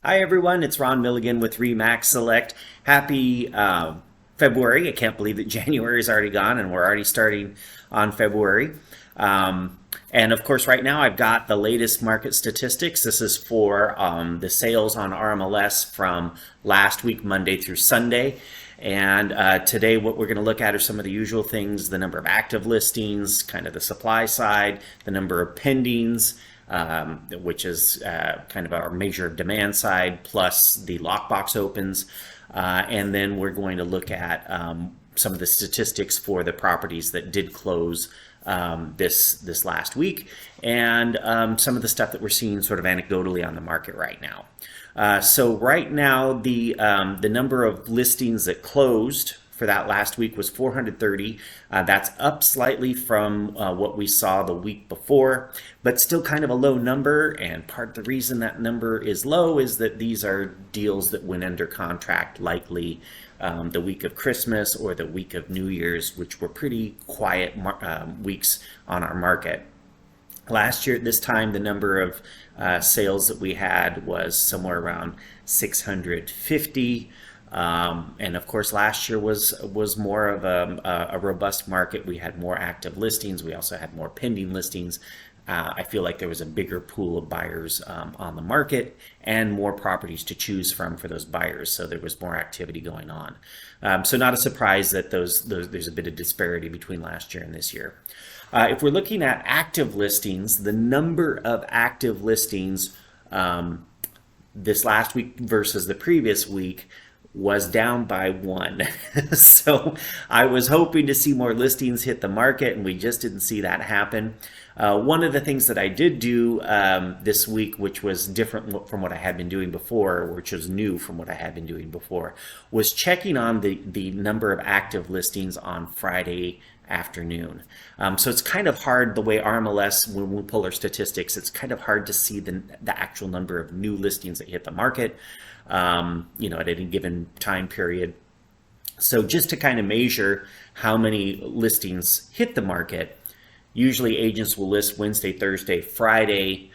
Hi everyone, it's Ron Milligan with Remax Select. Happy February. I can't believe that January is already gone and we're already starting on February. And of course, right now I've got the latest market statistics. This is for the sales on RMLS from last week, Monday through Sunday. And today what we're going to look at are some of the usual things: the number of active listings, kind of the supply side, the number of pendings, which is kind of our measure of demand side, plus the lockbox opens. And then we're going to look at some of the statistics for the properties that did close this last week, and some of the stuff that we're seeing sort of anecdotally on the market right now. So right now, the number of listings that closed for that last week was 430. That's up slightly from what we saw the week before, but still kind of a low number. And part of the reason that number is low is that these are deals that went under contract likely the week of Christmas or the week of New Year's, which were pretty quiet weeks on our market. Last year at this time, the number of sales that we had was somewhere around 650. And of course, last year was more of a robust market. We had more active listings. We also had more pending listings. I feel like there was a bigger pool of buyers on the market and more properties to choose from for those buyers. So there was more activity going on. So not a surprise that there's a bit of disparity between last year and this year. If we're looking at active listings, the number of active listings this last week versus the previous week was down by one. So I was hoping to see more listings hit the market, and we just didn't see that happen. One of the things that I did do this week, which was different from what I had been doing before, which was new from what I had been doing before, was checking on the number of active listings on Friday afternoon. So it's kind of hard, the way RMLS, when we pull our statistics, it's kind of hard to see the actual number of new listings that hit the market, at any given time period. So just to kind of measure how many listings hit the market, usually agents will list Wednesday, Thursday, Friday,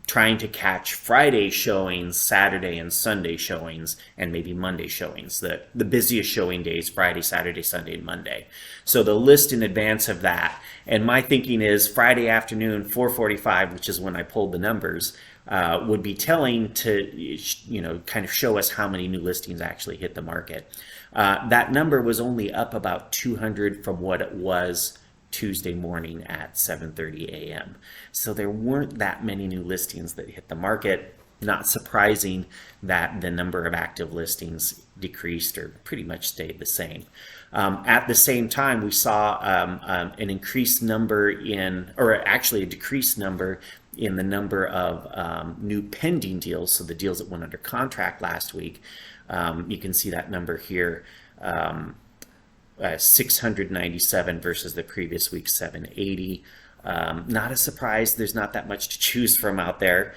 trying to catch Friday showings, Saturday and Sunday showings, and maybe Monday showings. The busiest showing days, Friday, Saturday, Sunday, and Monday. So they'll list in advance of that. And my thinking is Friday afternoon, 4:45, which is when I pulled the numbers, would be telling to, kind of show us how many new listings actually hit the market. That number was only up about 200 from what it was Tuesday morning at 7:30 a.m. So there weren't that many new listings that hit the market. Not surprising that the number of active listings decreased or pretty much stayed the same. At the same time, we saw an increased number or actually a decreased number in the number of new pending deals, so the deals that went under contract last week. You can see that number here. 697 versus the previous week 780. Not a surprise, there's not that much to choose from out there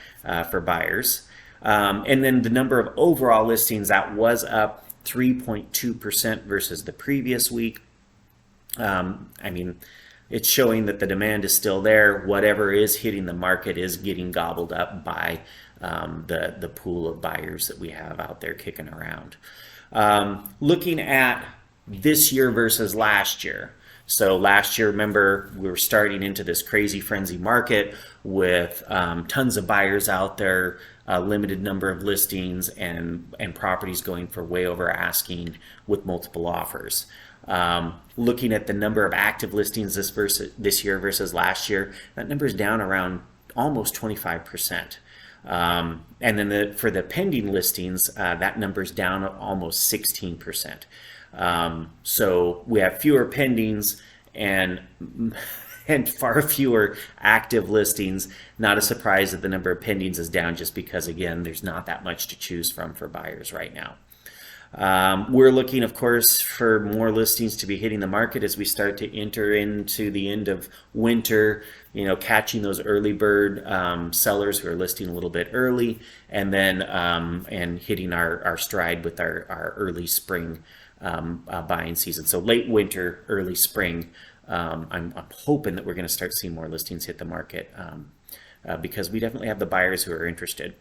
for buyers. And then the number of overall listings, that was up 3.2% versus the previous week. It's showing that the demand is still there. Whatever is hitting the market is getting gobbled up by the pool of buyers that we have out there kicking around. Looking at this year versus last year. So last year, remember, we were starting into this crazy frenzy market with tons of buyers out there, a limited number of listings, and properties going for way over asking with multiple offers. Looking at the number of active listings this year versus last year, that number is down around almost 25%. And then for the pending listings, that number is down almost 16%. So we have fewer pendings and far fewer active listings. Not a surprise that the number of pendings is down, just because, again, there's not that much to choose from for buyers right now. We're looking, of course, for more listings to be hitting the market as we start to enter into the end of winter, catching those early bird sellers who are listing a little bit early, and then and hitting our stride with our early spring buying season. So late winter, early spring, I'm hoping that we're going to start seeing more listings hit the market because we definitely have the buyers who are interested.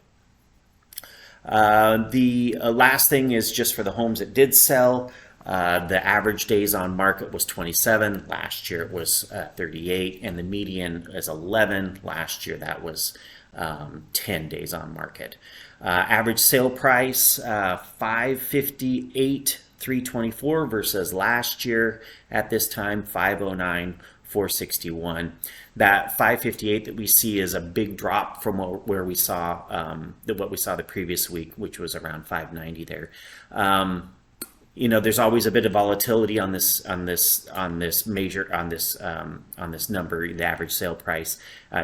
The last thing is just for the homes that did sell. The average days on market was 27. Last year it was 38, and the median is 11. Last year that was 10 days on market. Average sale price 558, 324 versus last year at this time 509, 461. That 558 that we see is a big drop from where we saw what we saw the previous week, which was around 590 there. There's always a bit of volatility on this number, the average sale price,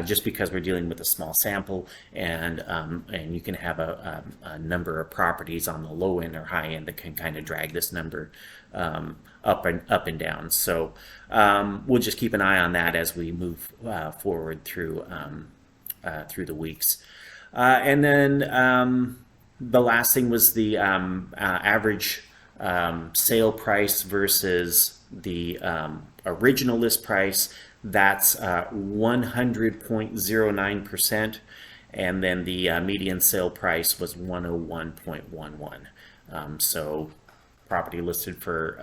just because we're dealing with a small sample, and you can have a number of properties on the low end or high end that can kind of drag this number up and down. So we'll just keep an eye on that as we move forward through the weeks, and then the last thing was the average sale price versus the original list price. That's 100.09%, and then the median sale price was 101.11. So property listed for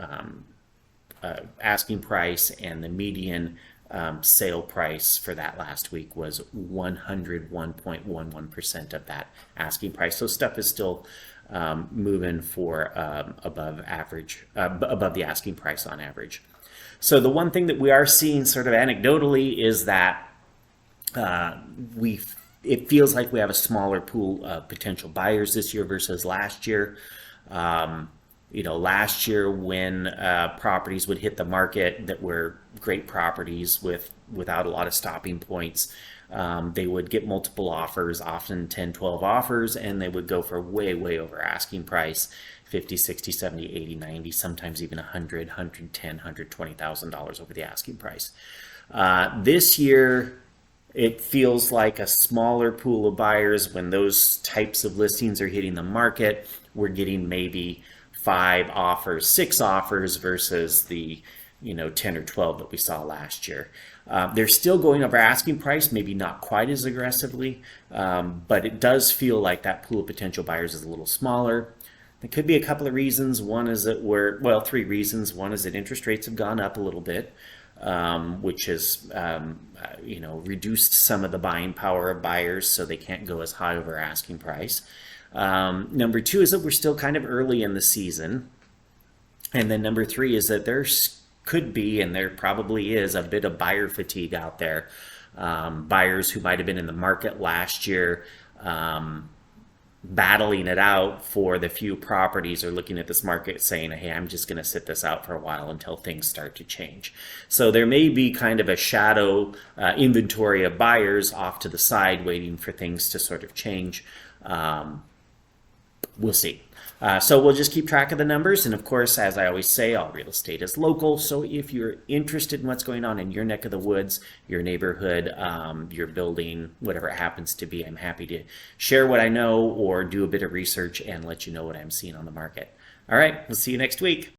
asking price, and the median sale price for that last week was 101.11% of that asking price. So stuff is still moving for above the asking price on average. So the one thing that we are seeing sort of anecdotally is that it feels like we have a smaller pool of potential buyers this year versus last year. Last year when properties would hit the market that were great properties without a lot of stopping points, they would get multiple offers, often 10, 12 offers, and they would go for way, way over asking price, 50, 60, 70, 80, 90, sometimes even 100, 110, $120,000 over the asking price. This year, it feels like a smaller pool of buyers. When those types of listings are hitting the market, we're getting maybe 5 offers, 6 offers versus the 10 or 12 that we saw last year. They're still going over asking price, maybe not quite as aggressively, but it does feel like that pool of potential buyers is a little smaller. There could be a couple of reasons. One is that 3 reasons. One is that interest rates have gone up a little bit, which has reduced some of the buying power of buyers, so they can't go as high over asking price. Number 2 is that we're still kind of early in the season. And then number 3 is that there's could be, and there probably is, a bit of buyer fatigue out there. Buyers who might have been in the market last year battling it out for the few properties, are looking at this market saying, hey, I'm just going to sit this out for a while until things start to change. So there may be kind of a shadow inventory of buyers off to the side waiting for things to sort of change. We'll see. So we'll just keep track of the numbers. And of course, as I always say, all real estate is local. So if you're interested in what's going on in your neck of the woods, your neighborhood, your building, whatever it happens to be, I'm happy to share what I know or do a bit of research and let you know what I'm seeing on the market. All right, we'll see you next week.